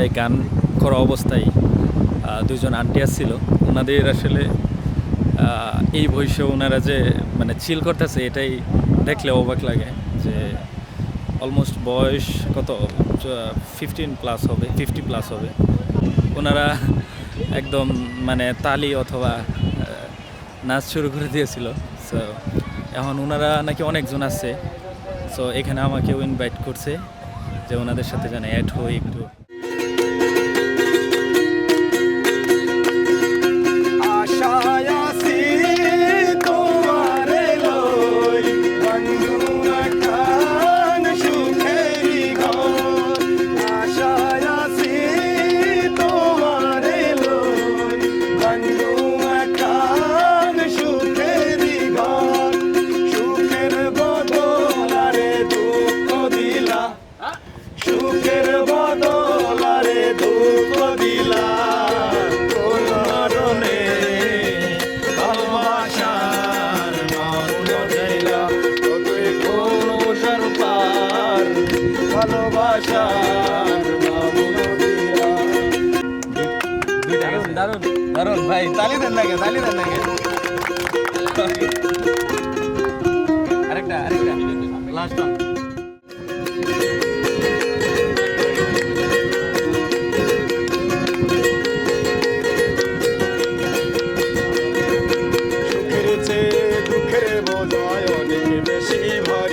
ভাই গান করা অবস্থায় দুজন আন্টি আসছিল, ওনাদের আসলে এই বয়সে ওনারা যে মানে চিল করতেছে এটাই দেখলে অবাক লাগে। যে অলমোস্ট বয়স কত 50+ হবে, ওনারা একদম মানে তালি অথবা নাচ শুরু করে দিয়েছিল। সো এখন ওনারা নাকি অনেকজন আছে, সো এখানে আমাকেও ইনভাইট করছে যে ওনাদের সাথে যেন অ্যাড হই একটু। দারুন দারুন ভাই, তালি দেন নাকি, তালি দেন নাকি। আরেকটা লাস্ট ওয়ান। সুখের চেয়ে দুঃখের বোঝায় অনেক বেশি ভারী।